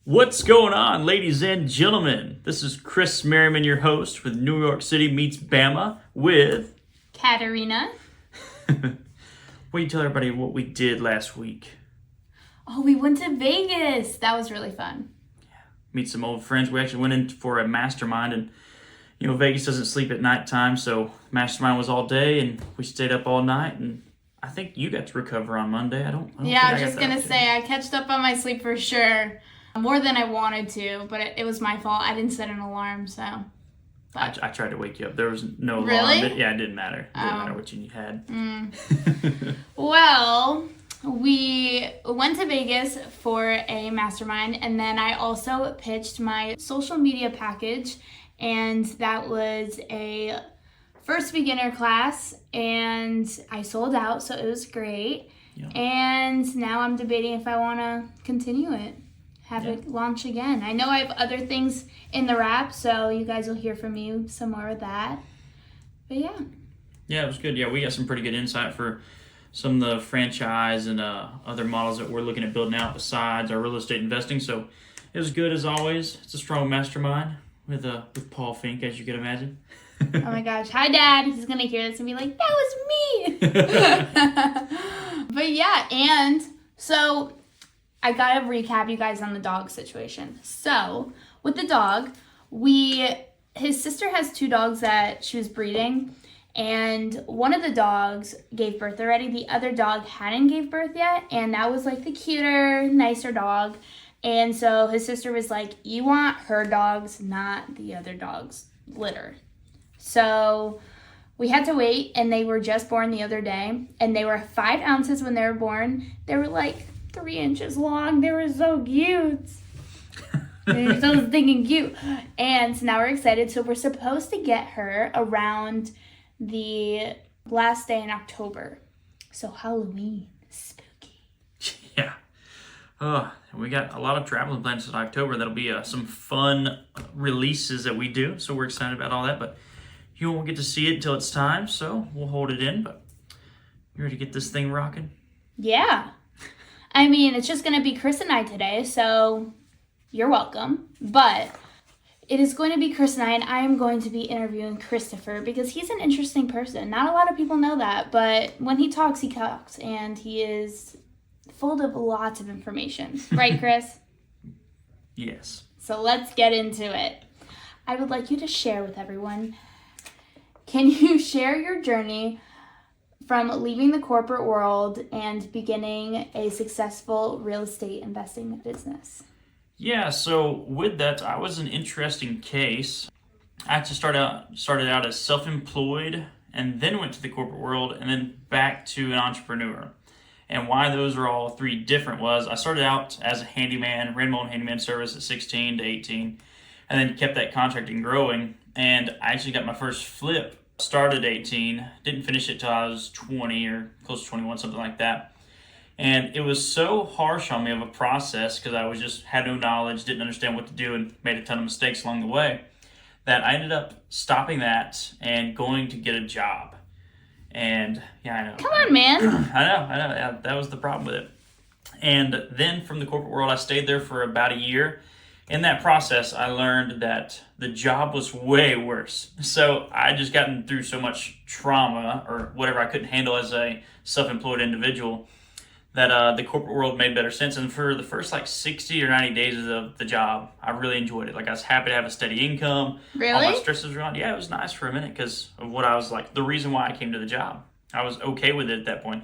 What's going on, ladies and gentlemen? This is Chris Merriman, your host with New York City Meets Bama with Katerina. Will you tell everybody what we did last week? Oh, we went to Vegas. That was really fun. Meet some old friends. We actually went in for a mastermind, and Vegas doesn't sleep at nighttime, so mastermind was all day, and we stayed up all night, and I think you got to recover on Monday. I was just going to say, I catched up on my sleep for sure. More than I wanted to, but it was my fault. I didn't set an alarm, so. I tried to wake you up. There was no alarm. Really? It didn't matter. It didn't matter what you had. Well, we went to Vegas for a mastermind, and then I also pitched my social media package, and that was a first beginner class, and I sold out, so it was great. Yeah. And now I'm debating if I want to continue it. Have it launch again. I know I have other things in the wrap, so you guys will hear from me some more of that. But yeah. Yeah, it was good. Yeah, we got some pretty good insight for some of the franchise and other models that we're looking at building out besides our real estate investing. So it was good as always. It's a strong mastermind with Paul Finck, as you can imagine. Oh my gosh. Hi, Dad. He's going to hear this and be like, that was me. But yeah, and so I gotta recap you guys on the dog situation. So, with the dog, his sister has 2 dogs that she was breeding, and one of the dogs gave birth already. The other dog hadn't gave birth yet, and that was like the cuter, nicer dog. And so his sister was like, you want her dogs, not the other dog's litter. So we had to wait, and they were just born the other day, and they were 5 ounces when they were born. They were like 3 inches long. They were so cute. They were so stinking cute. And so now we're excited. So we're supposed to get her around the last day in October. So Halloween. Spooky. Yeah. We got a lot of traveling plans in October. That'll be some fun releases that we do. So we're excited about all that. But you won't get to see it until it's time. So we'll hold it in. But you ready to get this thing rocking? Yeah. I mean, it's just going to be Chris and I today, so you're welcome. But it is going to be Chris and I am going to be interviewing Christopher because he's an interesting person. Not a lot of people know that, but when he talks, and he is full of lots of information. Right, Chris? Yes. So let's get into it. I would like you to share with everyone. Can you share your journey from leaving the corporate world and beginning a successful real estate investing business? Yeah, so with that, I was an interesting case. I actually started out as self-employed and then went to the corporate world and then back to an entrepreneur. And why those are all 3 different was I started out as a handyman, ran my own handyman service at 16 to 18, and then kept that contracting growing. And I actually got my first flip. Started 18, didn't finish it till I was 20 or close to 21, something like that. And it was so harsh on me of a process because I had no knowledge, didn't understand what to do, and made a ton of mistakes along the way, that I ended up stopping that and going to get a job. And yeah, I know. Come on, man. I know. Yeah, that was the problem with it. And then from the corporate world, I stayed there for about a year. In that process, I learned that the job was way worse. So I just gotten through so much trauma or whatever I couldn't handle as a self-employed individual that the corporate world made better sense. And for the first 60 or 90 days of the job, I really enjoyed it. I was happy to have a steady income. Really? All my stresses were gone. Yeah, it was nice for a minute because of what I was like, the reason why I came to the job. I was okay with it at that point.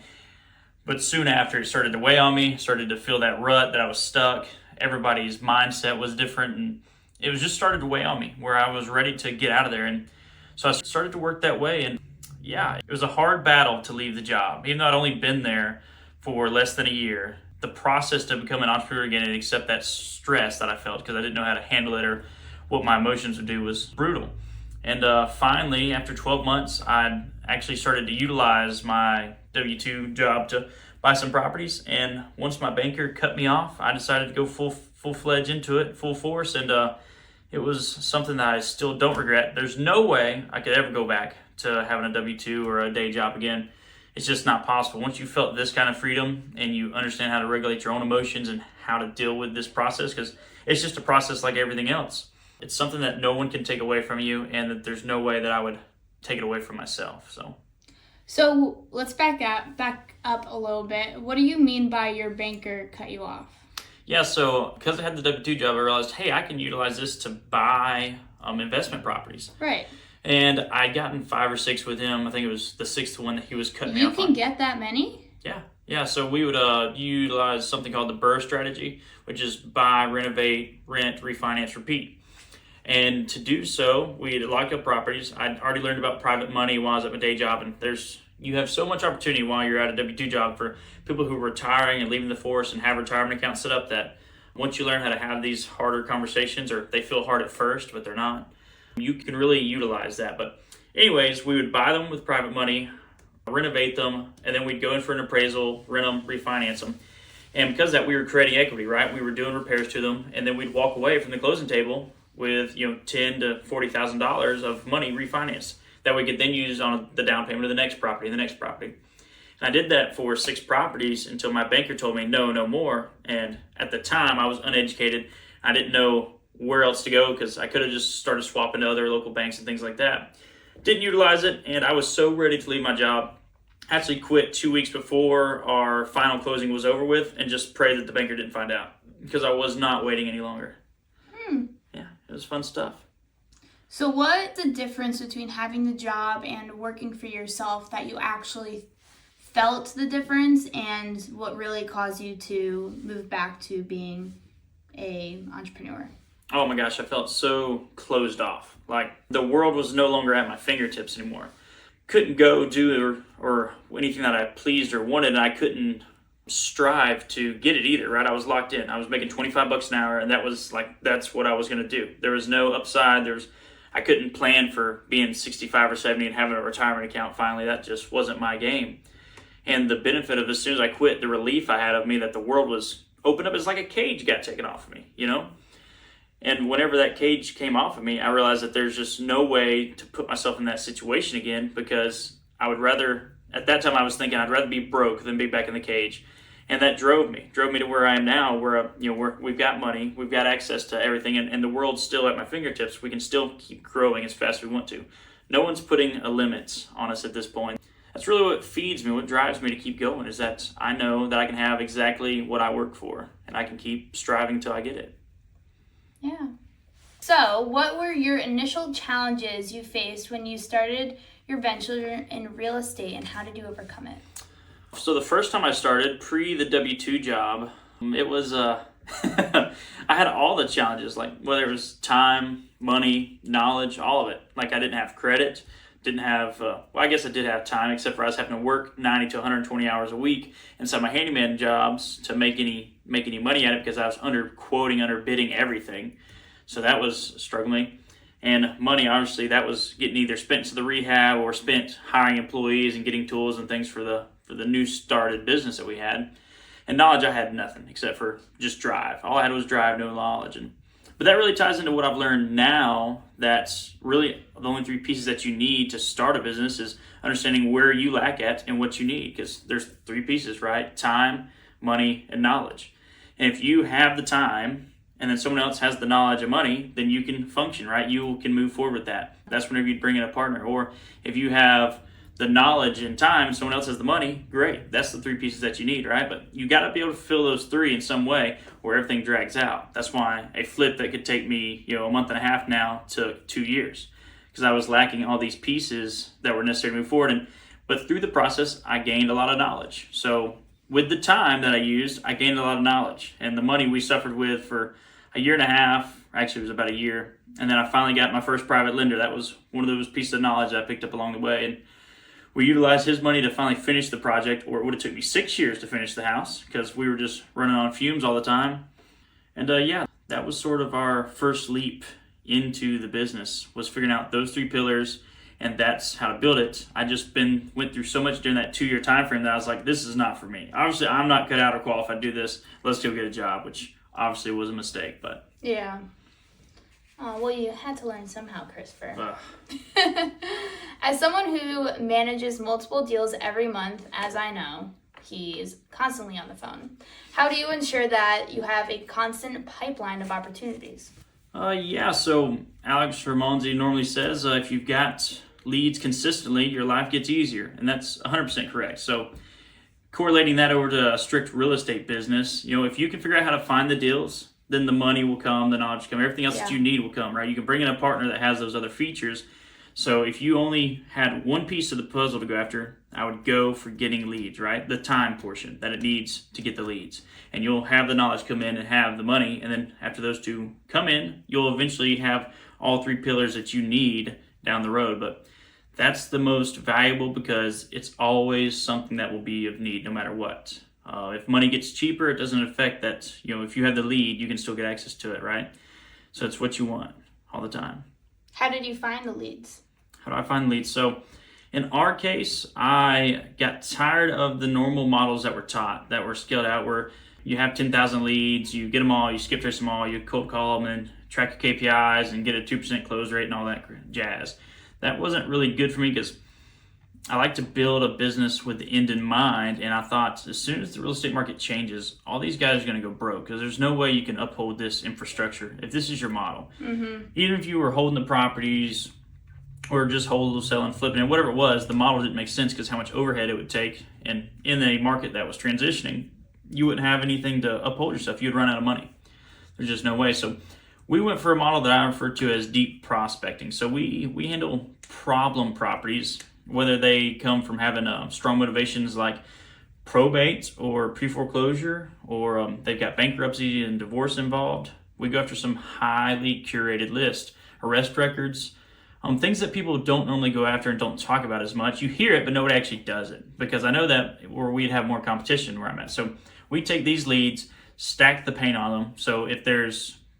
But soon after, it started to weigh on me, started to feel that rut that I was stuck. Everybody's mindset was different, and it was just started to weigh on me where I was ready to get out of there. And so I started to work that way, and yeah, it was a hard battle to leave the job. Even though I'd only been there for less than a year, the process to become an entrepreneur again and accept that stress that I felt because I didn't know how to handle it or what my emotions would do was brutal. And finally, after 12 months, I actually started to utilize my W-2 job to buy some properties. And once my banker cut me off, I decided to go full-fledged into it, full force. And it was something that I still don't regret. There's no way I could ever go back to having a W-2 or a day job again. it's just not possible. Once you felt this kind of freedom and you understand how to regulate your own emotions and how to deal with this process, because it's just a process like everything else. It's something that no one can take away from you, and that there's no way that I would take it away from myself. So let's back up a little bit. What do you mean by your banker cut you off? Yeah, so because I had the W-2 job, I realized, hey, I can utilize this to buy investment properties. Right. And I'd gotten 5 or 6 with him. I think it was the 6th one that he was cutting me off on. You can get that many? Yeah. So we would utilize something called the BRRRR strategy, which is buy, renovate, rent, refinance, repeat. And to do so, we'd lock up properties. I'd already learned about private money while I was at my day job, and you have so much opportunity while you're at a W-2 job for people who are retiring and leaving the force and have retirement accounts set up, that once you learn how to have these harder conversations, or they feel hard at first, but they're not, you can really utilize that. But anyways, we would buy them with private money, renovate them, and then we'd go in for an appraisal, rent them, refinance them. And because of that, we were creating equity, right? We were doing repairs to them, and then we'd walk away from the closing table with $10,000 to $40,000 of money refinanced that we could then use on the down payment of the next property and the next property. And I did that for 6 properties until my banker told me no more. And at the time, I was uneducated. I didn't know where else to go, because I could have just started swapping to other local banks and things like that. Didn't utilize it, and I was so ready to leave my job. Actually quit 2 weeks before our final closing was over with, and just prayed that the banker didn't find out, because I was not waiting any longer. Yeah, it was fun stuff. So what's the difference between having the job and working for yourself, that you actually felt the difference, and what really caused you to move back to being an entrepreneur? Oh my gosh, I felt so closed off. Like the world was no longer at my fingertips anymore. Couldn't go do or anything that I pleased or wanted, and I couldn't strive to get it either, right? I was locked in. I was making $25 an hour, and that's what I was going to do. There was no upside. I couldn't plan for being 65 or 70 and having a retirement account finally. That just wasn't my game. And the benefit of, as soon as I quit, the relief I had of me that the world was opened up, is like a cage got taken off of me, And whenever that cage came off of me, I realized that there's just no way to put myself in that situation again, because I would rather, at that time I was thinking I'd rather be broke than be back in the cage. And that drove me to where I am now, where we've got money, we've got access to everything, and the world's still at my fingertips. We can still keep growing as fast as we want to. No one's putting a limit on us at this point. That's really what feeds me, what drives me to keep going, is that I know that I can have exactly what I work for, and I can keep striving till I get it. Yeah. So, what were your initial challenges you faced when you started your venture in real estate, and how did you overcome it? So the first time I started, pre the W-2 job, it was, I had all the challenges, like whether it was time, money, knowledge, all of it. Like I didn't have credit, didn't have, I guess I did have time, except for I was having to work 90 to 120 hours a week inside my handyman jobs to make any money at it, because I was underbidding everything. So that was struggling. And money, obviously, that was getting either spent to the rehab or spent hiring employees and getting tools and things for the new started business that we had. And knowledge, I had nothing except for just drive. All I had was drive, no knowledge. But that really ties into what I've learned now. That's really the only 3 pieces that you need to start a business, is understanding where you lack at and what you need. Because there's 3 pieces, right? Time, money, and knowledge. And if you have the time, and then someone else has the knowledge and money, then you can function, right? You can move forward with that. That's whenever you'd bring in a partner. Or if you have the knowledge and time and someone else has the money, great. That's the 3 pieces that you need, right? But you got to be able to fill those 3 in some way, or everything drags out. That's why a flip that could take me, a month and a half now took 2 years, because I was lacking all these pieces that were necessary to move forward. But through the process, I gained a lot of knowledge. So with the time that I used, I gained a lot of knowledge. And the money we suffered with for a year and a half, actually it was about a year. And then I finally got my first private lender. That was one of those pieces of knowledge that I picked up along the way. And we utilized his money to finally finish the project, or it would have took me 6 years to finish the house, because we were just running on fumes all the time. And that was sort of our first leap into the business, was figuring out those 3 pillars, and that's how to build it. I just went through so much during that 2-year time frame that I was like, this is not for me. Obviously, I'm not cut out or qualified to do this. Let's go get a job, which obviously was a mistake, but yeah. Oh, well, you had to learn somehow, Christopher. Ugh. As someone who manages multiple deals every month, as I know, he is constantly on the phone. How do you ensure that you have a constant pipeline of opportunities? So Alex Ramonzi normally says if you've got leads consistently, your life gets easier, and that's 100% correct. So correlating that over to a strict real estate business, if you can figure out how to find the deals, then the money will come, the knowledge will come, everything else that you need will come, right? You can bring in a partner that has those other features. So if you only had one piece of the puzzle to go after, I would go for getting leads, right? The time portion that it needs to get the leads. And you'll have the knowledge come in and have the money. And then after those two come in, you'll eventually have all three pillars that you need down the road. But that's the most valuable because it's always something that will be of need no matter what. If money gets cheaper, it doesn't affect that. If you have the lead, you can still get access to it, right? So it's what you want all the time. How did you find the leads? How do I find leads? So in our case, I got tired of the normal models that were taught, that were scaled out, where you have 10,000 leads, you get them all, you skip trace them all, you cold call them and track your KPIs and get a 2% close rate and all that jazz. That wasn't really good for me because I like to build a business with the end in mind, and I thought as soon as the real estate market changes, all these guys are going to go broke because there's no way you can uphold this infrastructure if this is your model. Mm-hmm. Even if you were holding the properties or just holding, selling, flipping, and whatever it was, the model didn't make sense because how much overhead it would take, and in a market that was transitioning, you wouldn't have anything to uphold yourself. You'd run out of money. There's just no way. So we went for a model that I refer to as deep prospecting. So we handle problem properties, whether they come from having strong motivations like probate or pre-foreclosure, or they've got bankruptcy and divorce involved. We go after some highly curated list, arrest records, things that people don't normally go after and don't talk about as much. You hear it, but nobody actually does it, because I know that where we'd have more competition where I'm at. So we take these leads, stack the paint on them. So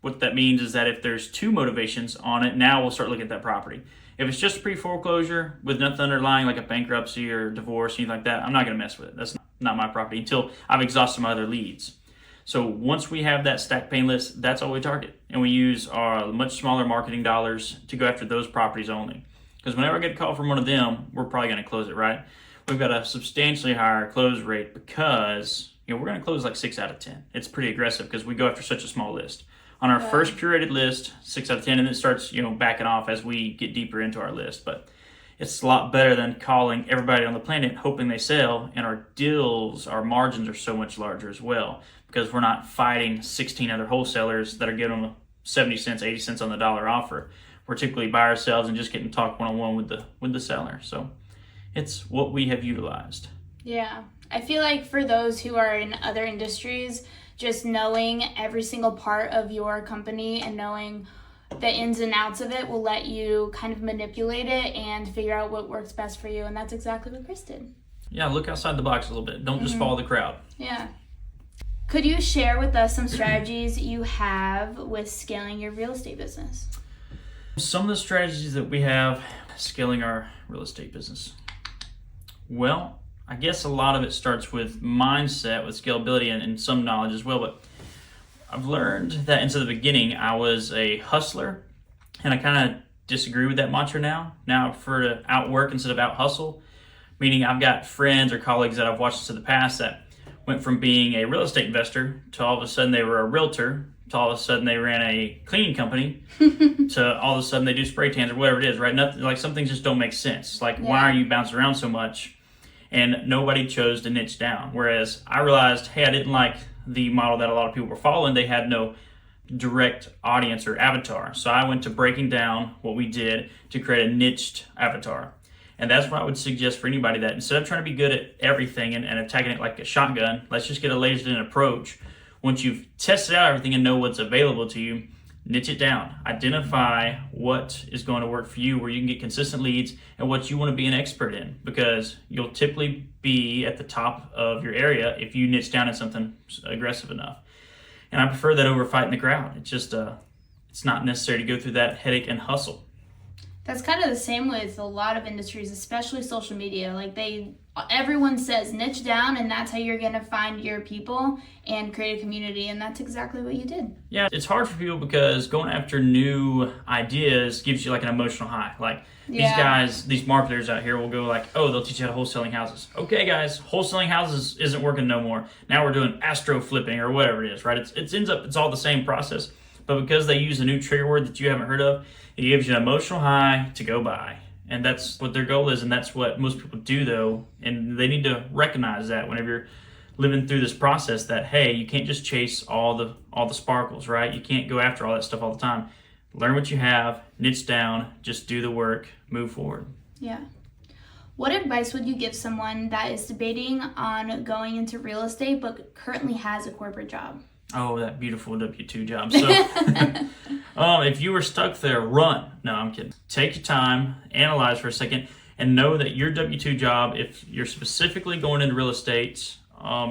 what that means is that if there's two motivations on it, now we'll start looking at that property. If it's just pre-foreclosure with nothing underlying like a bankruptcy or divorce, anything like that, I'm not going to mess with it. That's not my property until I've exhausted my other leads. So once we have that stacked paint list, that's all we target. And we use our much smaller marketing dollars to go after those properties only. Because whenever I get a call from one of them, we're probably going to close it, right? We've got a substantially higher close rate because we're going to close like 6 out of 10. It's pretty aggressive because we go after such a small list. On our first curated list, 6 out of 10, and it starts, backing off as we get deeper into our list. But it's a lot better than calling everybody on the planet hoping they sell, and our deals, our margins are so much larger as well because we're not fighting 16 other wholesalers that are giving them 70 cents, 80 cents on the dollar offer. We're typically by ourselves and just getting to talk one-on-one with the seller. So it's what we have utilized. Yeah. I feel like for those who are in other industries, just knowing every single part of your company and knowing the ins and outs of it will let you kind of manipulate it and figure out what works best for you. And that's exactly what Chris did. Yeah, look outside the box a little bit. Don't just follow the crowd. Yeah. Could you share with us some strategies you have with scaling your real estate business? Some of the strategies that we have scaling our real estate business. Well, I guess a lot of it starts with mindset, with scalability, and some knowledge as well. But I've learned that into the beginning, I was a hustler, and I kind of disagree with that mantra now. Now I prefer to outwork instead of out hustle, meaning I've got friends or colleagues that I've watched in the past that went from being a real estate investor to all of a sudden they were a realtor, to all of a sudden they ran a cleaning company, to all of a sudden they do spray tans or whatever it is, right? Nothing, like some things just don't make sense. Like, why are you bouncing around so much? And nobody chose to niche down. Whereas I realized, hey, I didn't like the model that a lot of people were following. They had no direct audience or avatar. So I went to breaking down what we did to create a niched avatar. And that's what I would suggest for anybody, that instead of trying to be good at everything and attacking it like a shotgun, let's just get a laser-in approach. Once you've tested out everything and know what's available to you, niche it down. Identify what is going to work for you, where you can get consistent leads, and what you want to be an expert in, because you'll typically be at the top of your area if you niche down in something aggressive enough. And I prefer that over fighting the crowd. It's just it's not necessary to go through that headache and hustle. That's kind of the same with a lot of industries, especially social media. Like everyone says niche down, and that's how you're going to find your people and create a community, and that's exactly what you did. Yeah, it's hard for people because going after new ideas gives you like an emotional high. Like these guys, these marketers out here will go like, oh, they'll teach you how to wholesaling houses. Okay, guys, wholesaling houses isn't working no more. Now we're doing astro flipping or whatever it is, right? It's all the same process. But because they use a new trigger word that you haven't heard of, it gives you an emotional high to go buy. And that's what their goal is, and that's what most people do, though. And they need to recognize that whenever you're living through this process that, hey, you can't just chase all the sparkles, right? You can't go after all that stuff all the time. Learn what you have, niche down, just do the work, move forward. Yeah. What advice would you give someone that is debating on going into real estate but currently has a corporate job? Oh, that beautiful W-2 job. So if you were stuck there, run. No, I'm kidding. Take your time, analyze for a second, and know that your W-2 job, if you're specifically going into real estate,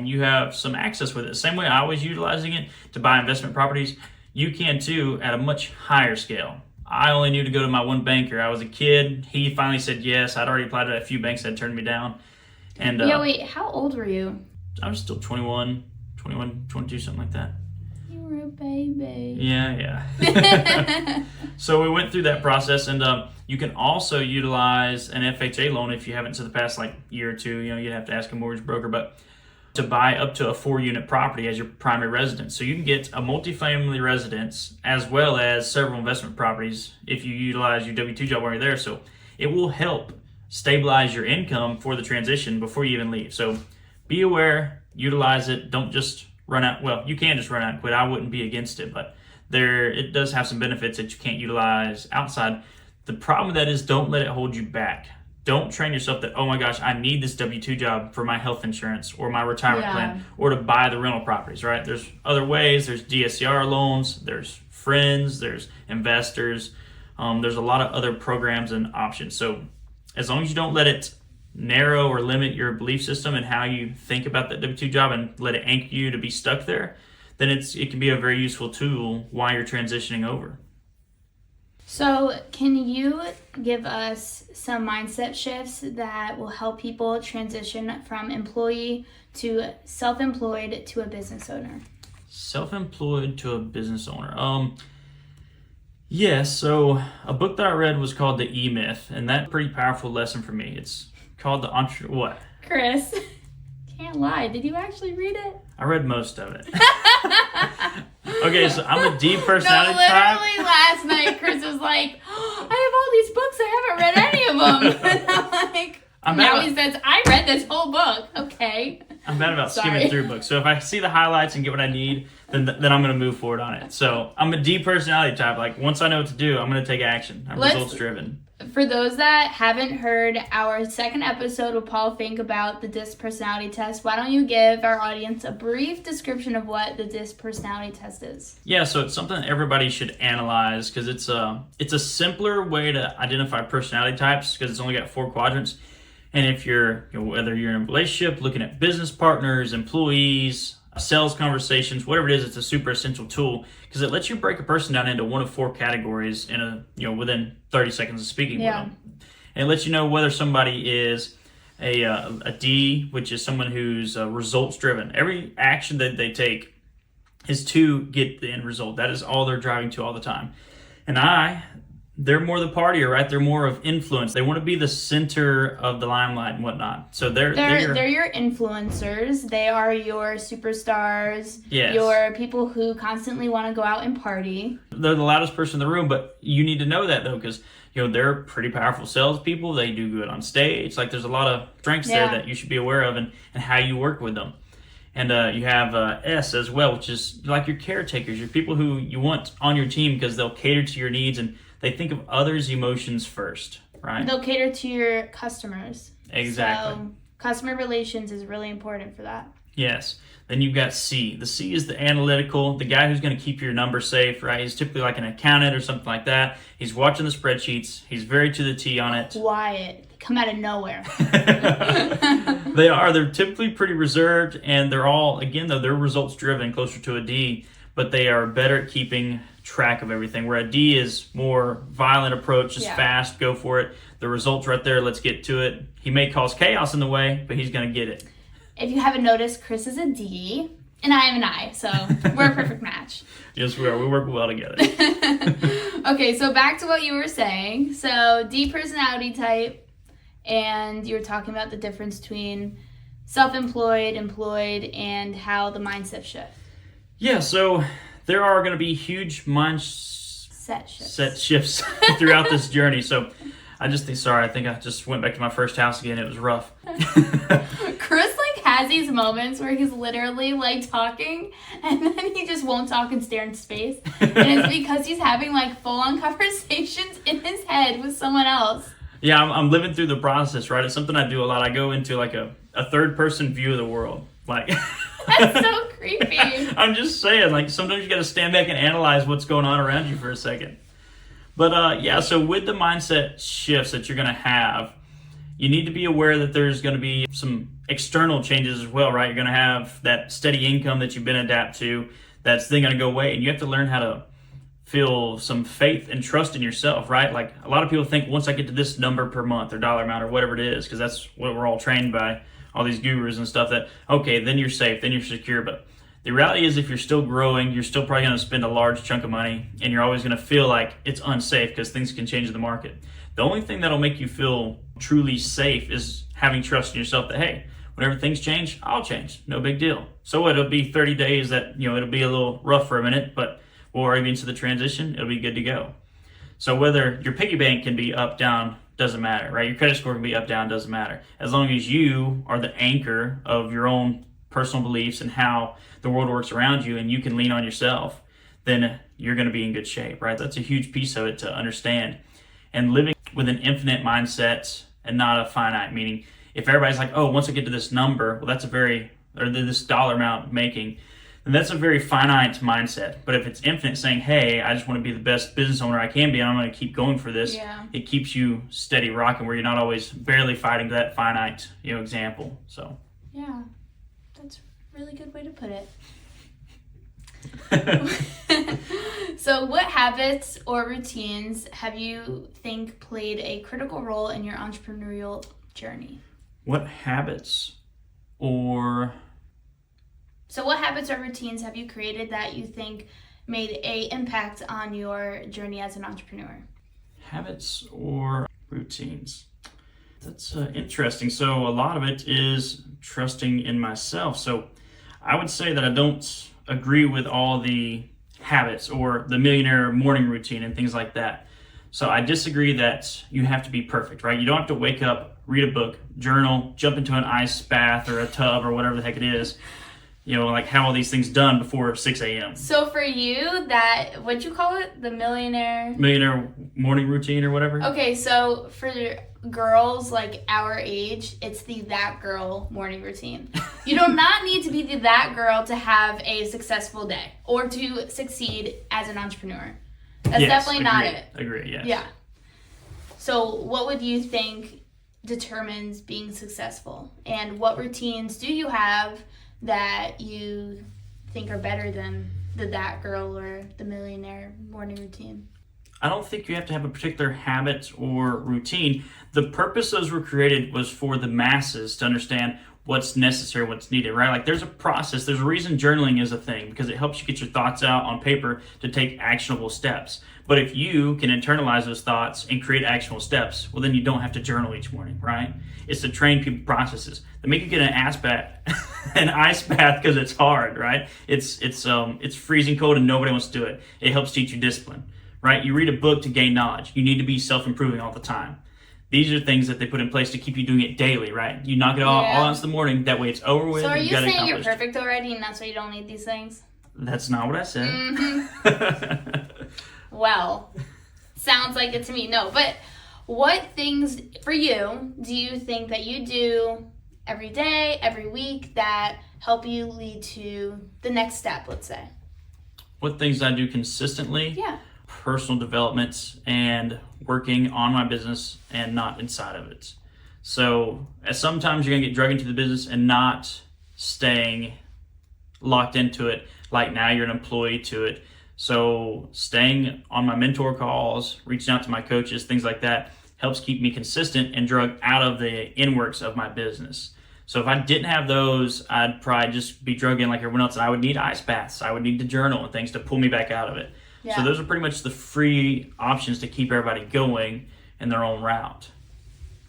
you have some access with it. The same way I was utilizing it to buy investment properties, you can too at a much higher scale. I only knew to go to my one banker. I was a kid. He finally said yes. I'd already applied to a few banks that had turned me down. And wait, how old were you? I was still 21, 22, something like that. You were a baby. Yeah. So we went through that process, and you can also utilize an FHA loan if you haven't for the past year or two. You'd have to ask a mortgage broker, but to buy up to a 4-unit property as your primary residence. So you can get a multifamily residence as well as several investment properties if you utilize your W-2 job while you're there. So it will help stabilize your income for the transition before you even leave. So be aware, utilize it. Don't just run out. Well, you can just run out and quit. I wouldn't be against it, but it does have some benefits that you can't utilize outside. The problem with that is don't let it hold you back. Don't train yourself that, oh my gosh, I need this W-2 job for my health insurance or my retirement plan or to buy the rental properties, right? There's other ways. There's DSCR loans. There's friends. There's investors. There's a lot of other programs and options. So as long as you don't let it narrow or limit your belief system and how you think about that W-2 job and let it anchor you to be stuck there, then it can be a very useful tool while you're transitioning over. So can you give us some mindset shifts that will help people transition from employee to self-employed to a business owner? Self-employed to a business owner. Yes, so a book that I read was called The E-Myth, and that's a pretty powerful lesson for me. It's called the what? Chris, can't lie. Did you actually read it? I read most of it. Okay, so I'm a D personality type. Literally last night, Chris was like, oh, I have all these books. I haven't read any of them. And I'm like, he says, I read this whole book. Okay. I'm bad about skimming through books. So if I see the highlights and get what I need, then I'm going to move forward on it. So I'm a D personality type. Once I know what to do, I'm going to take action. I'm results driven. For those that haven't heard our second episode with Paul Finck about the DISC personality test, why don't you give our audience a brief description of what the DISC personality test is? Yeah, so it's something that everybody should analyze because it's a simpler way to identify personality types because it's only got 4 quadrants. And if you're, whether you're in a relationship, looking at business partners, employees, sales conversations, whatever it is, it's a super essential tool because it lets you break a person down into one of 4 categories in within 30 seconds of speaking with them. And it lets you know whether somebody is a D, which is someone who's results driven. Every action that they take is to get the end result. That is all they're driving to all the time. And they're more the partier, right? They're more of influence. They want to be the center of the limelight and whatnot. So they're your influencers. They are your superstars. Yes. Your people who constantly want to go out and party. They're the loudest person in the room, but you need to know that though, because they're pretty powerful salespeople. They do good on stage. There's a lot of strengths there that you should be aware of and how you work with them. And you have S as well, which is like your caretakers, your people who you want on your team because they'll cater to your needs and they think of others' emotions first, right? They'll cater to your customers. Exactly. So customer relations is really important for that. Yes. Then you've got C. The C is the analytical, the guy who's going to keep your numbers safe, right? He's typically like an accountant or something like that. He's watching the spreadsheets. He's very to the T on it. Quiet. They come out of nowhere. They're typically pretty reserved, and they're all, again, though, they're results driven, closer to a D. but they are better at keeping track of everything. Where a D is more violent approach, just fast, go for it. The result's right there, let's get to it. He may cause chaos in the way, but he's going to get it. If you haven't noticed, Chris is a D, and I am an I, so we're a perfect match. Yes, we are. We work well together. Okay, so back to what you were saying. So D personality type, and you were talking about the difference between self-employed, employed, and how the mindset shift. Yeah, so there are going to be huge Set shifts throughout this journey. So I think I just went back to my first house again. It was rough. Chris has these moments where he's literally talking and then he just won't talk and stare into space. And it's because he's having full-on conversations in his head with someone else. Yeah, I'm living through the process, right? It's something I do a lot. I go into a third-person view of the world. That's so creepy. I'm just saying, sometimes you got to stand back and analyze what's going on around you for a second. But so with the mindset shifts that you're going to have, you need to be aware that there's going to be some external changes as well, right? You're going to have that steady income that you've been adapt to. That's then going to go away, and you have to learn how to feel some faith and trust in yourself, right? A lot of people think once I get to this number per month or dollar amount or whatever it is, because that's what we're all trained by, all these gurus and stuff, that, okay, then you're safe, then you're secure. But the reality is if you're still growing, you're still probably going to spend a large chunk of money, and you're always going to feel like it's unsafe because things can change in the market. The only thing that'll make you feel truly safe is having trust in yourself that, hey, whenever things change, I'll change. No big deal. So it'll be 30 days that, it'll be a little rough for a minute, but we'll already be into the transition. It'll be good to go. So whether your piggy bank can be up, down, doesn't matter, right? Your credit score can be up, down, doesn't matter. As long as you are the anchor of your own personal beliefs and how the world works around you, and you can lean on yourself, then you're going to be in good shape, right? That's a huge piece of it to understand. And living with an infinite mindset and not a finite, meaning if everybody's like, oh, once I get to this number, well, this dollar amount making, then that's a very finite mindset. But if it's infinite, saying, hey, I just want to be the best business owner I can be, and I'm going to keep going for this, it keeps you steady rocking where you're not always barely fighting that finite, example. So yeah, that's a really good way to put it. So what habits or routines have you think played a critical role in your entrepreneurial journey? What habits or routines have you created that you think made a impact on your journey as an entrepreneur? Habits or routines? That's interesting. So a lot of it is trusting in myself. So I would say that I don't agree with all the habits or the millionaire morning routine and things like that. So I disagree that you have to be perfect, right? You don't have to wake up, read a book, journal, jump into an ice bath or a tub or whatever the heck it is, have all these things done before 6 a.m. So for you, what'd you call it? The millionaire morning routine or whatever? Okay, so for girls our age, it's the that girl morning routine. You do not need to be the that girl to have a successful day or to succeed as an entrepreneur. That's definitely not it. Agree, yes. Yeah. So what would you think determines being successful? And what routines do you have that you think are better than the that girl or the millionaire morning routine? I don't think you have to have a particular habit or routine. The purpose those were created was for the masses to understand what's necessary, what's needed, right? There's a process. There's a reason journaling is a thing, because it helps you get your thoughts out on paper to take actionable steps. But if you can internalize those thoughts and create actionable steps, well, then you don't have to journal each morning, right? It's to train people processes that make you get an ice bath because it's hard, right? It's freezing cold and nobody wants to do it. It helps teach you discipline, right? You read a book to gain knowledge. You need to be self-improving all the time. These are things that they put in place to keep you doing it daily, right? You knock it all into the morning. That way it's over with. So are you got saying you're perfect already and that's why you don't need these things? That's not what I said. Mm-hmm. Well, sounds like it to me. No, but what things for you do you think that you do every day, every week that help you lead to the next step, let's say? What things I do consistently? Yeah. Personal development and working on my business and not inside of it. So sometimes you're going to get dragged into the business and not staying locked into it like now you're an employee to it. So staying on my mentor calls, reaching out to my coaches, things like that, helps keep me consistent and drug out of the inworks of my business. So if I didn't have those, I'd probably just be drug in like everyone else, and I would need ice baths. I would need to journal and things to pull me back out of it. Yeah. So those are pretty much the free options to keep everybody going in their own route.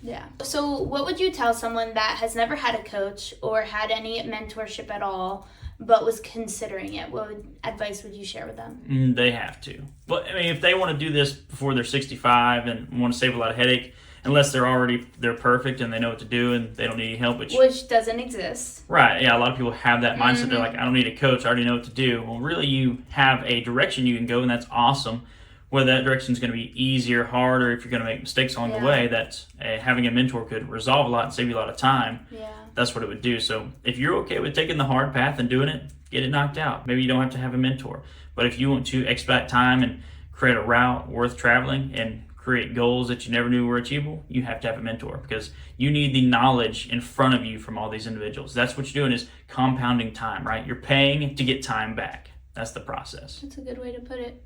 Yeah. So what would you tell someone that has never had a coach or had any mentorship at all, but was considering it? What advice would you share with them? They have to. But I mean, if they want to do this before they're 65 and want to save a lot of headache, unless they're perfect and they know what to do and they don't need any help, which doesn't exist. Right. Yeah. A lot of people have that mindset. They're like, I don't need a coach. I already know what to do. Well, really, you have a direction you can go, and that's awesome. Whether that direction is going to be easy or hard, or if you're going to make mistakes along the way, that having a mentor could resolve a lot and save you a lot of time. Yeah. That's what it would do. So if you're okay with taking the hard path and doing it, get it knocked out. Maybe you don't have to have a mentor. But if you want to expedite time and create a route worth traveling and create goals that you never knew were achievable, you have to have a mentor, because you need the knowledge in front of you from all these individuals. That's what you're doing, is compounding time, right? You're paying to get time back. That's the process. That's a good way to put it.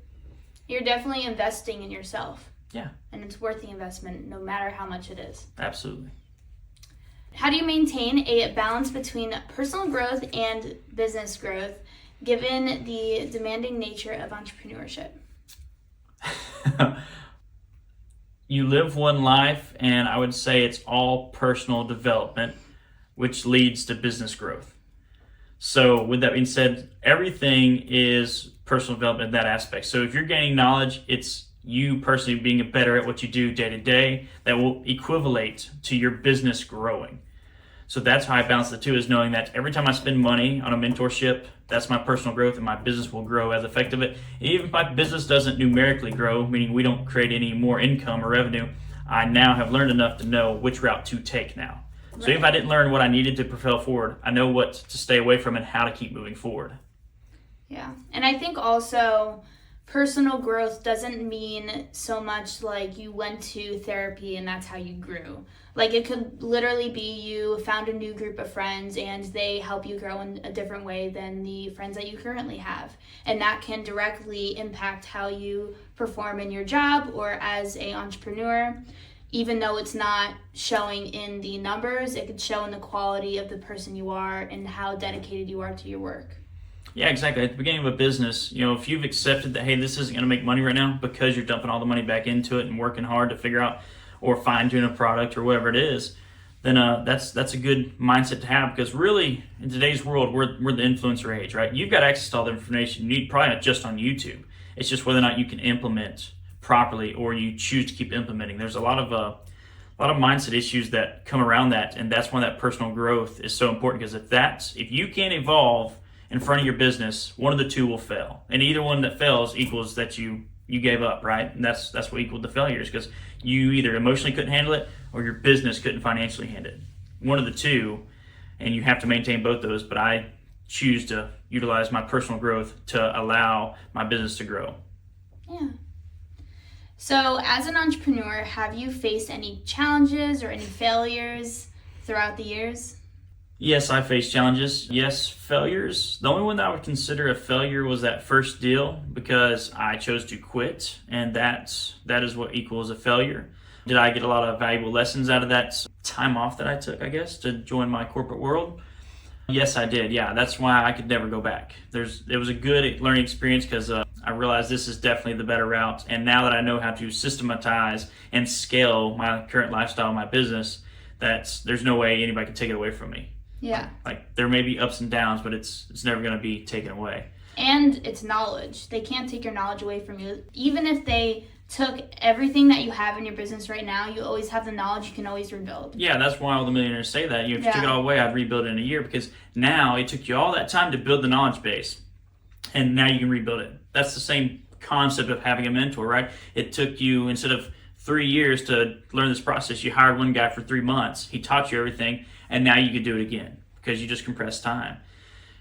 You're definitely investing in yourself. Yeah. And it's worth the investment no matter how much it is. Absolutely. How do you maintain a balance between personal growth and business growth given the demanding nature of entrepreneurship? You live one life, and I would say it's all personal development, which leads to business growth. So with that being said, everything is personal development in that aspect. So if you're gaining knowledge, it's you personally being better at what you do day to day that will equivalate to your business growing. So that's how I balance the two, is knowing that every time I spend money on a mentorship, that's my personal growth, and my business will grow as effect of it. Even if my business doesn't numerically grow, meaning we don't create any more income or revenue, I now have learned enough to know which route to take now. Right. So if I didn't learn what I needed to propel forward, I know what to stay away from and how to keep moving forward. Yeah, and I think also personal growth doesn't mean so much like you went to therapy and that's how you grew. Like, it could literally be you found a new group of friends and they help you grow in a different way than the friends that you currently have. And that can directly impact how you perform in your job or as an entrepreneur. Even though it's not showing in the numbers, it could show in the quality of the person you are and how dedicated you are to your work. Yeah, exactly. At the beginning of a business, if you've accepted that, hey, this isn't going to make money right now, because you're dumping all the money back into it and working hard to figure out or fine-tune a product or whatever it is, then that's a good mindset to have, because really, in today's world, we're the influencer age, right? You've got access to all the information you need, probably not just on YouTube. It's just whether or not you can implement properly or you choose to keep implementing. There's a lot of mindset issues that come around that, and that's why that personal growth is so important, because if you can't evolve in front of your business, one of the two will fail. And either one that fails equals that you gave up, right? And that's what equaled the failures, because you either emotionally couldn't handle it or your business couldn't financially handle it. One of the two, and you have to maintain both those, but I choose to utilize my personal growth to allow my business to grow. Yeah. So as an entrepreneur, have you faced any challenges or any failures throughout the years? Yes, I faced challenges. Yes, failures. The only one that I would consider a failure was that first deal, because I chose to quit, and that is what equals a failure. Did I get a lot of valuable lessons out of that time off that I took, I guess, to join my corporate world? Yes, I did. Yeah, that's why I could never go back. It was a good learning experience, because I realized this is definitely the better route. And now that I know how to systematize and scale my current lifestyle, my business, there's no way anybody can take it away from me. Yeah. Like there may be ups and downs, but it's never going to be taken away. And it's knowledge. They can't take your knowledge away from you. Even if they took everything that you have in your business right now, you always have the knowledge you can always rebuild. Yeah, that's why all the millionaires say that. If you took it all away, I'd rebuild it in a year, because now it took you all that time to build the knowledge base, and now you can rebuild it. That's the same concept of having a mentor, right? It took you, instead of 3 years to learn this process, you hired one guy for 3 months. He taught you everything, and now you could do it again because you just compressed time.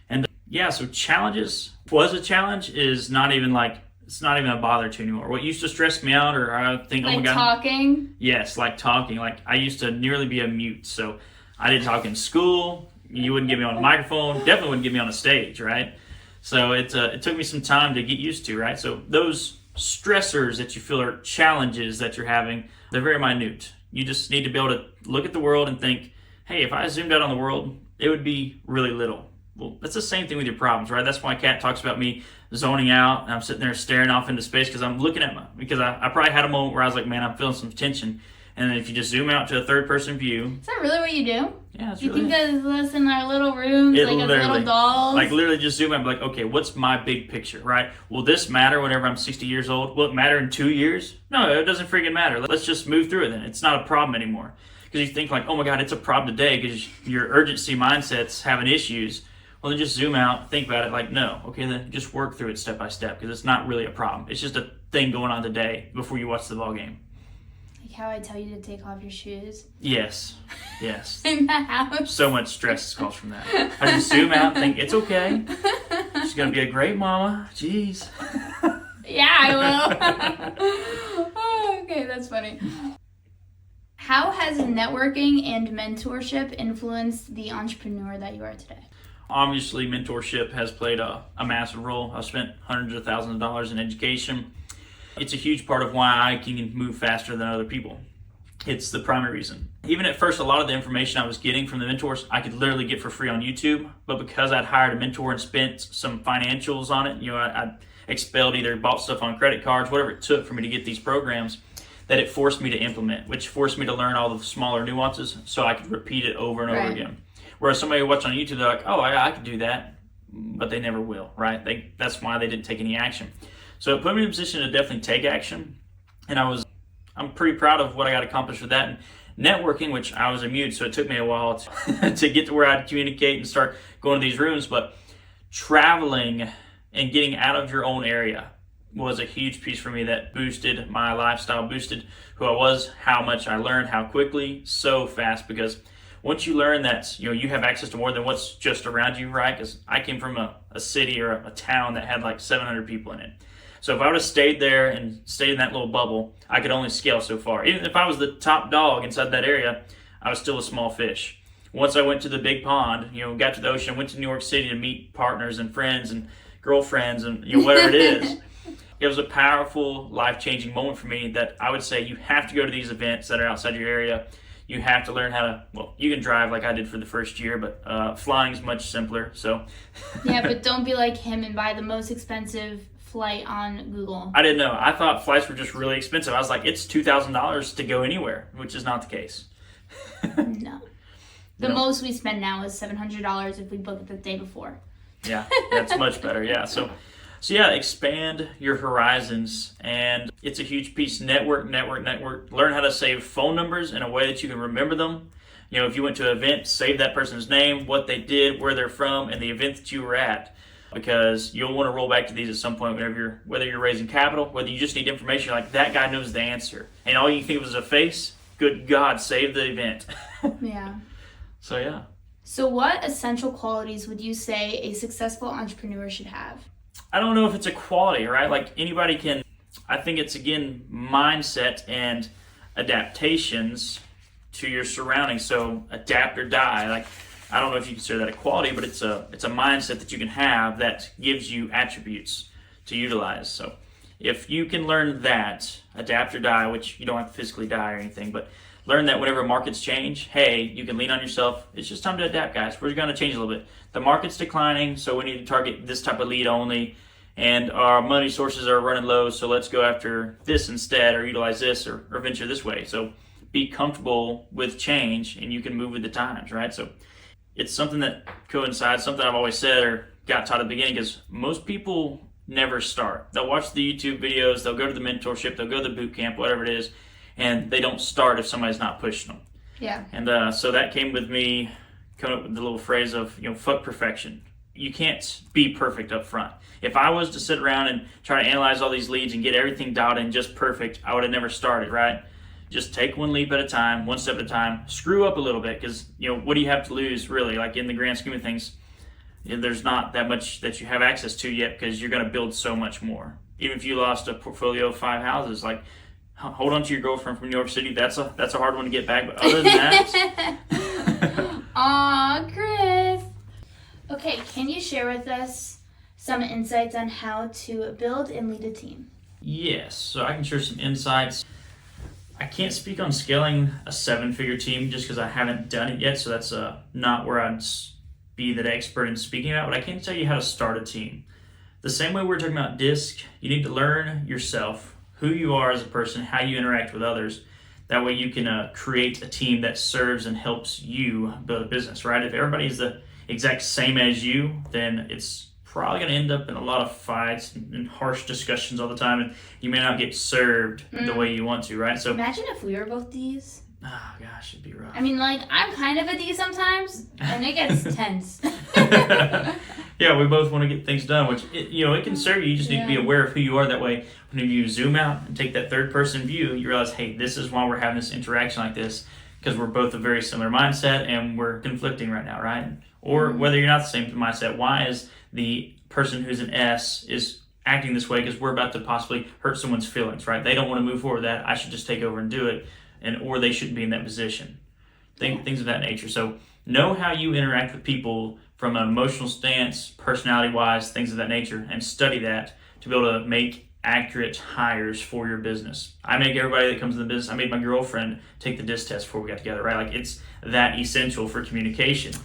And so challenges was a challenge is not even it's not even a bother to anymore. What used to stress me out, or I think, oh my God. Talking? Yes, like talking. Like I used to nearly be a mute, so I didn't talk in school. You wouldn't get me on a microphone, definitely wouldn't get me on a stage, right? So it took me some time to get used to, right? So those stressors that you feel are challenges that you're having, they're very minute. You just need to be able to look at the world and think, hey, if I zoomed out on the world, it would be really little. Well, that's the same thing with your problems, right? That's why Kat talks about me zoning out and I'm sitting there staring off into space because I'm looking at because I probably had a moment where I was like, man, I'm feeling some tension. And then if you just zoom out to a third person view. Is that really what you do? Yeah, it's you really. You think of us in our little rooms, like as little dolls? Like literally just zoom out and be like, okay, what's my big picture, right? Will this matter whenever I'm 60 years old? Will it matter in 2 years? No, it doesn't freaking matter. Let's just move through it then. It's not a problem anymore. Because you think like, oh my God, it's a problem today because your urgency mindset's having issues. Well, then just zoom out, think about it like, no, okay, then just work through it step by step because it's not really a problem. It's just a thing going on today before you watch the ball game. Like how I tell you to take off your shoes? Yes. In the house? So much stress comes from that. I just zoom out and think, it's okay. She's going to be a great mama. Jeez. Yeah, I will. Oh, okay, that's funny. How has networking and mentorship influenced the entrepreneur that you are today? Obviously, mentorship has played a massive role. I've spent hundreds of thousands of dollars in education. It's a huge part of why I can move faster than other people. It's the primary reason. Even at first, a lot of the information I was getting from the mentors, I could literally get for free on YouTube. But because I'd hired a mentor and spent some financials on it, I expelled either bought stuff on credit cards, whatever it took for me to get these programs, that it forced me to implement, which forced me to learn all the smaller nuances so I could repeat it over and over again. Whereas somebody who watched on YouTube, they're like, oh, I could do that, but they never will, right? That's why they didn't take any action. So it put me in a position to definitely take action, and I'm pretty proud of what I got accomplished with that. And networking, which I was immune, so it took me a while to get to where I'd communicate and start going to these rooms, but traveling and getting out of your own area was a huge piece for me that boosted my lifestyle, boosted who I was, how much I learned, how quickly, so fast, because once you learn that you have access to more than what's just around you, right? Because I came from a city or a town that had like 700 people in it. So if I would have stayed there and stayed in that little bubble, I could only scale so far. Even if I was the top dog inside that area, I was still a small fish. Once I went to the big pond, got to the ocean, went to New York City to meet partners and friends and girlfriends and whatever it is. It was a powerful, life-changing moment for me that I would say you have to go to these events that are outside your area. You have to learn how to, you can drive like I did for the first year, but flying is much simpler, so. Yeah, but don't be like him and buy the most expensive flight on Google. I didn't know. I thought flights were just really expensive. I was like, it's $2,000 to go anywhere, which is not the case. No. The most we spend now is $700 if we book it the day before. Yeah, that's much better, yeah. So yeah, expand your horizons, and it's a huge piece. Network. Learn how to save phone numbers in a way that you can remember them. If you went to an event, save that person's name, what they did, where they're from, and the event that you were at, because you'll want to roll back to these at some point whether you're raising capital, whether you just need information, like that guy knows the answer, and all you think was a face, good God, save the event. Yeah. So yeah. So what essential qualities would you say a successful entrepreneur should have? I don't know if it's a quality, right? Like anybody can, I think it's again mindset and adaptations to your surroundings. So adapt or die. Like I don't know if you consider that a quality, but it's a mindset that you can have that gives you attributes to utilize. So if you can learn that, adapt or die, which you don't have to physically die or anything, but learn that whenever markets change, hey, you can lean on yourself. It's just time to adapt, guys. We're going to change a little bit. The market's declining, so we need to target this type of lead only, and our money sources are running low, so let's go after this instead, or utilize this, or venture this way. So be comfortable with change, and you can move with the times, right? So it's something that coincides, something I've always said or got taught at the beginning, because most people never start. They'll watch the YouTube videos, they'll go to the mentorship, they'll go to the boot camp, whatever it is, and they don't start if somebody's not pushing them. Yeah. And so that came with me coming up with the little phrase of, fuck perfection. You can't be perfect up front. If I was to sit around and try to analyze all these leads and get everything dialed in just perfect, I would have never started, right? Just take one leap at a time, one step at a time, screw up a little bit, because, what do you have to lose, really? Like, in the grand scheme of things, there's not that much that you have access to yet, because you're going to build so much more. Even if you lost a portfolio of 5 houses, like, hold on to your girlfriend from New York City. That's a hard one to get back. But other than that, Aw, Chris. Okay, can you share with us some insights on how to build and lead a team? Yes, so I can share some insights. I can't speak on scaling a 7-figure team just because I haven't done it yet, so that's not where I'd be the expert in speaking about, but I can tell you how to start a team. The same way we're talking about DISC, you need to learn yourself, who you are as a person, how you interact with others. That way you can create a team that serves and helps you build a business, right? If everybody's the exact same as you, then it's probably going to end up in a lot of fights and harsh discussions all the time, and you may not get served the way you want to, right? So imagine if we were both D's. Oh gosh, it'd be rough. I mean, like, I'm kind of a D sometimes, and it gets tense. Yeah, we both want to get things done, which, it can serve you. You just need to be aware of who you are. That way, when you zoom out and take that third-person view, you realize, hey, this is why we're having this interaction like this, because we're both a very similar mindset, and we're conflicting right now, right? Or whether you're not the same mindset, why is the person who's an S is acting this way? Because we're about to possibly hurt someone's feelings, right? They don't want to move forward with that. I should just take over and do it, or they shouldn't be in that position. Things of that nature. So know how you interact with people from an emotional stance, personality-wise, things of that nature, and study that to be able to make accurate hires for your business. I make everybody that comes in the business, I made my girlfriend take the DISC test before we got together, right? Like, it's that essential for communication.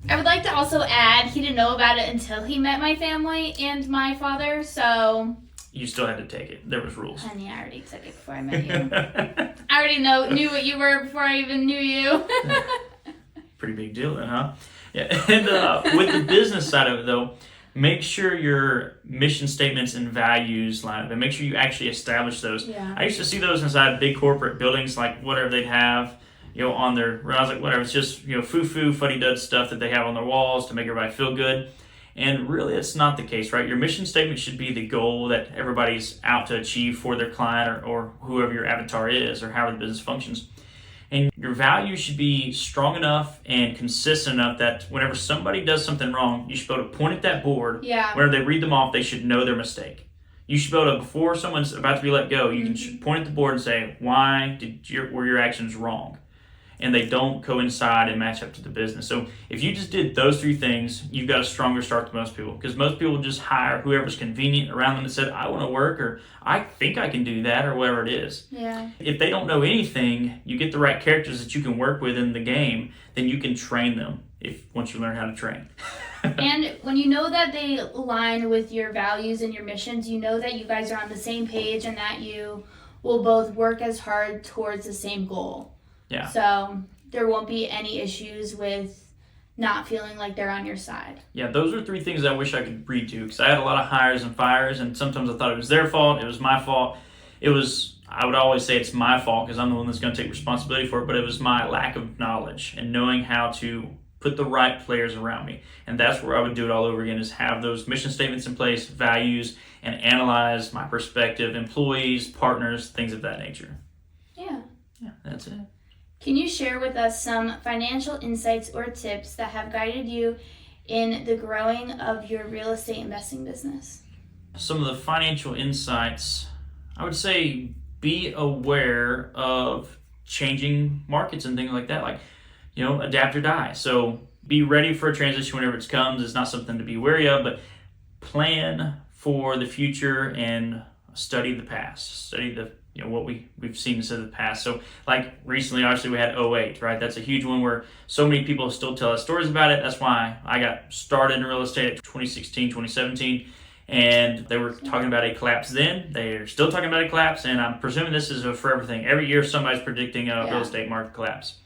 I would like to also add, he didn't know about it until he met my family and my father, so... You still had to take it. There was rules. Honey, I already took it before I met you. I already knew what you were before I even knew you. Pretty big deal then, huh? Yeah. And with the business side of it, though, make sure your mission statements and values line up, and make sure you actually establish those. Yeah. I used to see those inside big corporate buildings, like whatever they'd have, on their, I was like, whatever, it's just, foo-foo, fuddy-dud stuff that they have on their walls to make everybody feel good. And really, it's not the case, right? Your mission statement should be the goal that everybody's out to achieve for their client or whoever your avatar is or however the business functions. And your values should be strong enough and consistent enough that whenever somebody does something wrong, you should be able to point at that board. Yeah. Whenever they read them off, they should know their mistake. You should be able to, before someone's about to be let go, you can point at the board and say, why were your actions wrong? And they don't coincide and match up to the business. So if you just did those 3 things, you've got a stronger start than most people. Because most people just hire whoever's convenient around them that said, I want to work, or I think I can do that, or whatever it is. Yeah. If they don't know anything, you get the right characters that you can work with in the game, then you can train them once you learn how to train. And when you know that they align with your values and your missions, you know that you guys are on the same page and that you will both work as hard towards the same goal. Yeah. So there won't be any issues with not feeling like they're on your side. Yeah, those are 3 things I wish I could read to, because I had a lot of hires and fires, and sometimes I thought it was their fault, it was my fault. I would always say it's my fault because I'm the one that's going to take responsibility for it, but it was my lack of knowledge and knowing how to put the right players around me. And that's where I would do it all over again, is have those mission statements in place, values, and analyze my perspective, employees, partners, things of that nature. Yeah. Yeah, that's it. Can you share with us some financial insights or tips that have guided you in the growing of your real estate investing business? Some of the financial insights, I would say be aware of changing markets and things like that, like, adapt or die. So be ready for a transition whenever it comes. It's not something to be wary of, but plan for the future and study the past. Study the what we've seen in the past. So like recently, obviously we had 08, right? That's a huge one where so many people still tell us stories about it. That's why I got started in real estate in 2016, 2017. And they were talking about a collapse then. They're still talking about a collapse. And I'm presuming this is a forever thing. Every year somebody's predicting a real estate market collapse.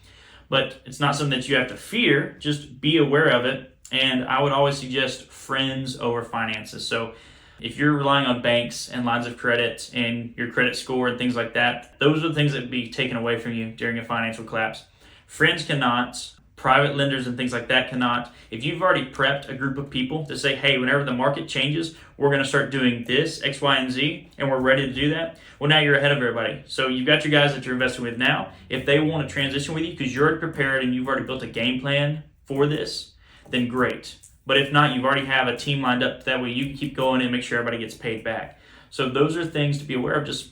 But it's not something that you have to fear. Just be aware of it. And I would always suggest friends over finances. So if you're relying on banks and lines of credit and your credit score and things like that, those are the things that would be taken away from you during a financial collapse. Friends cannot. Private lenders and things like that cannot. If you've already prepped a group of people to say, hey, whenever the market changes, we're going to start doing this, X, Y, and Z, and we're ready to do that, well, now you're ahead of everybody. So you've got your guys that you're investing with now. If they want to transition with you because you're already prepared and you've already built a game plan for this, then great. But if not, you already have a team lined up. That way you can keep going and make sure everybody gets paid back. So those are things to be aware of. Just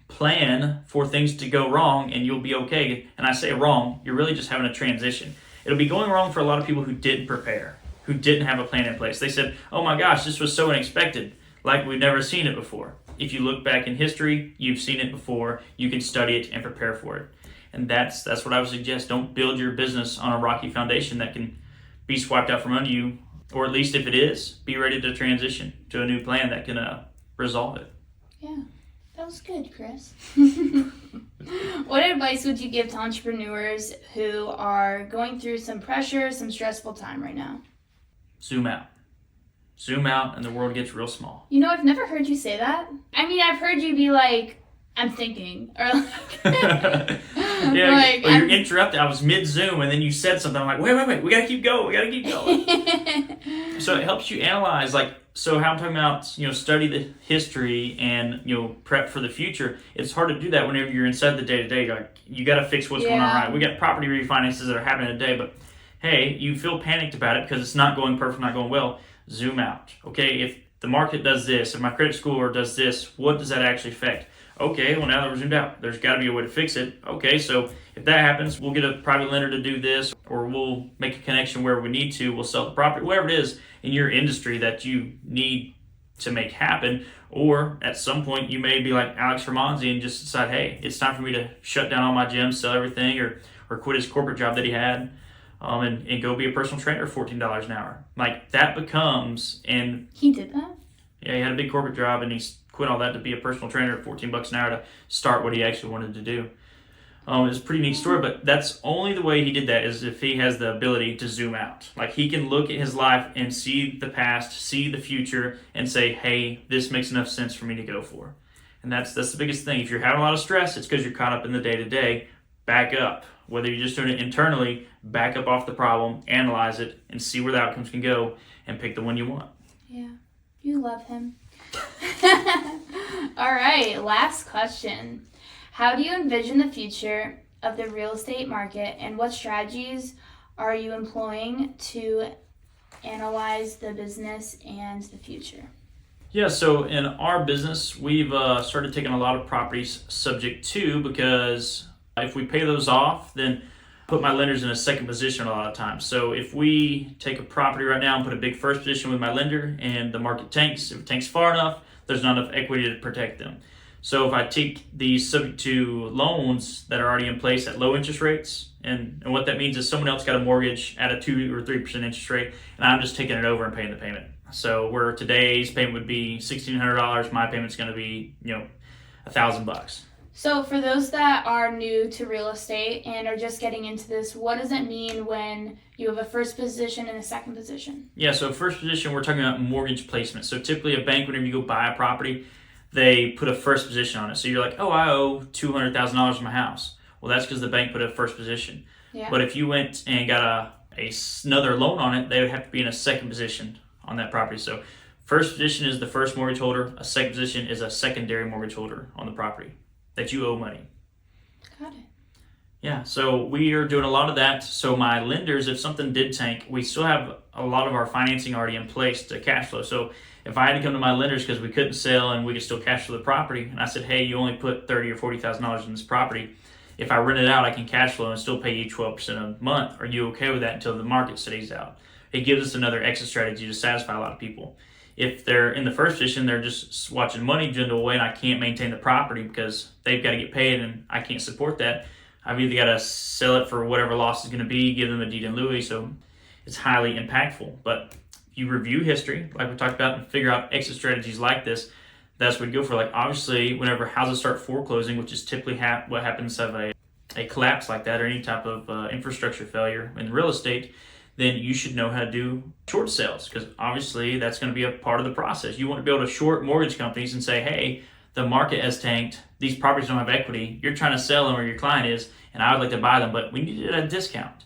plan for things to go wrong and you'll be okay. And I say wrong, you're really just having a transition. It'll be going wrong for a lot of people who didn't prepare, who didn't have a plan in place. They said, oh my gosh, this was so unexpected, like we've never seen it before. If you look back in history, you've seen it before. You can study it and prepare for it. And that's what I would suggest. Don't build your business on a rocky foundation that can be swiped out from under you, or at least if it is, be ready to transition to a new plan that can resolve it. Yeah, that was good, Chris. What advice would you give to entrepreneurs who are going through some pressure, some stressful time right now? Zoom out. Zoom out and the world gets real small. You know, I've never heard you say that. I mean, I've heard you be like, I'm thinking, or like, yeah, like, or you're interrupted. I was mid-Zoom and then you said something. I'm like, wait, we gotta keep going. So it helps you analyze, like, so how I'm talking about, study the history and, prep for the future. It's hard to do that whenever you're inside the day-to-day. Like, you got to fix what's going on right. We got property refinances that are happening today, but hey, you feel panicked about it because it's not going perfect, not going well. Zoom out. Okay, if the market does this, if my credit score does this, what does that actually affect? Okay, well, now that we're zoomed out, there's got to be a way to fix it. Okay, so if that happens, we'll get a private lender to do this, or we'll make a connection where we need to. We'll sell the property, whatever it is in your industry that you need to make happen. Or at some point, you may be like Alex Ramonzi and just decide, hey, it's time for me to shut down all my gyms, sell everything, or quit his corporate job that he had, and go be a personal trainer at $14 an hour. Like, that becomes, and he did that? Yeah, he had a big corporate job, and he's quit all that to be a personal trainer at $14 an hour to start what he actually wanted to do. It's a pretty neat story, but that's only the way he did that is if he has the ability to zoom out. Like, he can look at his life and see the past, see the future, and say, hey, this makes enough sense for me to go for. And that's the biggest thing. If you're having a lot of stress, it's because you're caught up in the day-to-day. Back up. Whether you're just doing it internally, back up off the problem, analyze it, and see where the outcomes can go, and pick the one you want. Yeah, you love him. All right, last question. How do you envision the future of the real estate market, and what strategies are you employing to analyze the business and the future? Yeah, so in our business, we've started taking a lot of properties subject to, because if we pay those off, then put my lenders in a second position a lot of times. So if we take a property right now and put a big first position with my lender and the market tanks, if it tanks far enough, there's not enough equity to protect them. So if I take these subject to loans that are already in place at low interest rates, and what that means is someone else got a mortgage at a 2 or 3% interest rate, and I'm just taking it over and paying the payment. So where today's payment would be $1,600, my payment's going to be, $1,000. So for those that are new to real estate and are just getting into this, what does it mean when you have a first position and a second position? Yeah, so first position, we're talking about mortgage placement. So typically a bank, whenever you go buy a property, they put a first position on it. So you're like, oh, I owe $200,000 for my house. Well, that's because the bank put a first position. Yeah. But if you went and got another loan on it, they would have to be in a second position on that property. So first position is the first mortgage holder. A second position is a secondary mortgage holder on the property that you owe money. Got it. Yeah, so we are doing a lot of that. So my lenders, if something did tank, we still have a lot of our financing already in place to cash flow. So if I had to come to my lenders because we couldn't sell and we could still cash flow the property, and I said, hey, you only put $30,000 or $40,000 in this property. If I rent it out, I can cash flow and still pay you 12% a month. Are you okay with that until the market stays out? It gives us another exit strategy to satisfy a lot of people. If they're in the first position, they're just watching money dwindle away and I can't maintain the property because they've got to get paid and I can't support that. I've either got to sell it for whatever loss is going to be, give them a deed in lieu, so it's highly impactful. But if you review history, like we talked about, and figure out exit strategies like this, that's what we go for. Like, obviously, whenever houses start foreclosing, which is typically what happens of a collapse like that or any type of infrastructure failure in real estate, then you should know how to do short sales, because obviously that's going to be a part of the process. You want to be able to short mortgage companies and say, hey, the market has tanked, these properties don't have equity, you're trying to sell them or your client is, and I would like to buy them, but we need it at a discount.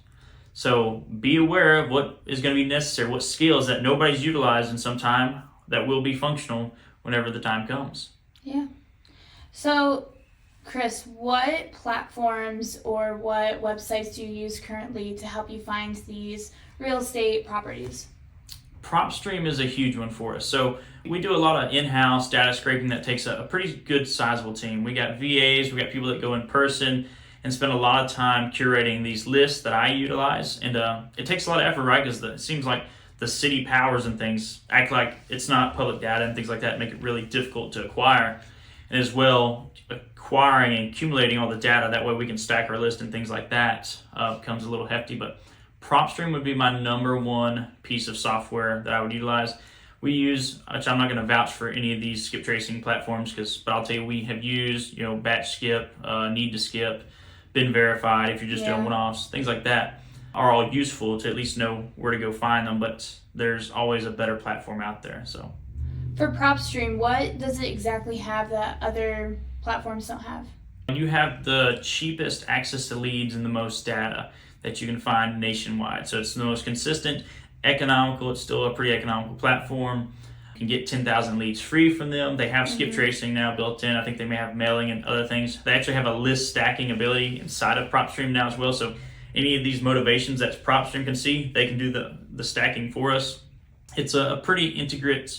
So be aware of what is going to be necessary, what skills that nobody's utilized in some time that will be functional whenever the time comes. Yeah. So, Chris, what platforms or what websites do you use currently to help you find these real estate properties? PropStream is a huge one for us. So we do a lot of in-house data scraping that takes a pretty good sizable team. We got VAs, we got people that go in person and spend a lot of time curating these lists that I utilize. And it takes a lot of effort, right? Because it seems like the city powers and things act like it's not public data and things like that, make it really difficult to acquire. And as well, acquiring and accumulating all the data, that way we can stack our list and things like that becomes a little hefty. But PropStream would be my number one piece of software that I would utilize. We use, which I'm not going to vouch for any of these skip tracing platforms, but I'll tell you, we have used, batch skip, need to skip, been verified if you're just doing one-offs, things like that are all useful to at least know where to go find them, but there's always a better platform out there. So for PropStream, what does it exactly have that other platforms don't have? You have the cheapest access to leads and the most data that you can find nationwide. So it's the most consistent, economical. It's still a pretty economical platform. You can get 10,000 leads free from them. They have skip tracing now built in. I think they may have mailing and other things. They actually have a list stacking ability inside of PropStream now as well. So any of these motivations that PropStream can see, they can do the stacking for us. It's a pretty integrated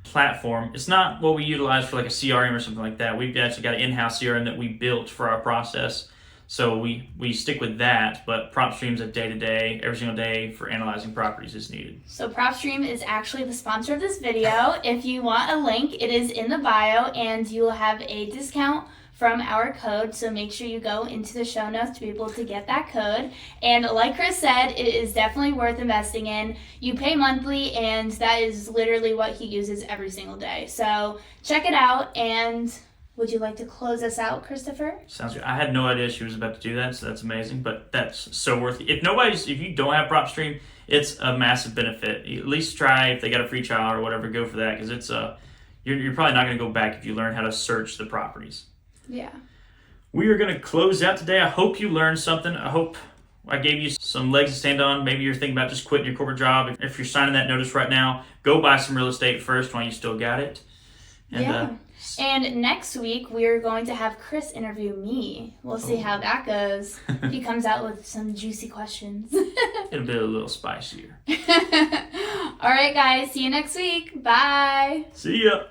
platform. It's not what we utilize for like a CRM or something like that. We've actually got an in-house CRM that we built for our process. So we stick with that, but PropStream's a day-to-day, every single day for analyzing properties as needed. So PropStream is actually the sponsor of this video. If you want a link, it is in the bio, and you will have a discount from our code, so make sure you go into the show notes to be able to get that code. And like Chris said, it is definitely worth investing in. You pay monthly, and that is literally what he uses every single day. So check it out. And would you like to close us out, Christopher? Sounds good. I had no idea she was about to do that, so that's amazing. But that's so worth it. If you don't have PropStream, it's a massive benefit. At least try, if they got a free trial or whatever, go for that, because it's you're probably not going to go back if you learn how to search the properties. Yeah. We are going to close out today. I hope you learned something. I hope I gave you some legs to stand on. Maybe you're thinking about just quitting your corporate job. If you're signing that notice right now, go buy some real estate first while you still got it. And, and next week, we're going to have Chris interview me. We'll see how that goes. He comes out with some juicy questions. It'll be a little spicier. All right, guys. See you next week. Bye. See ya.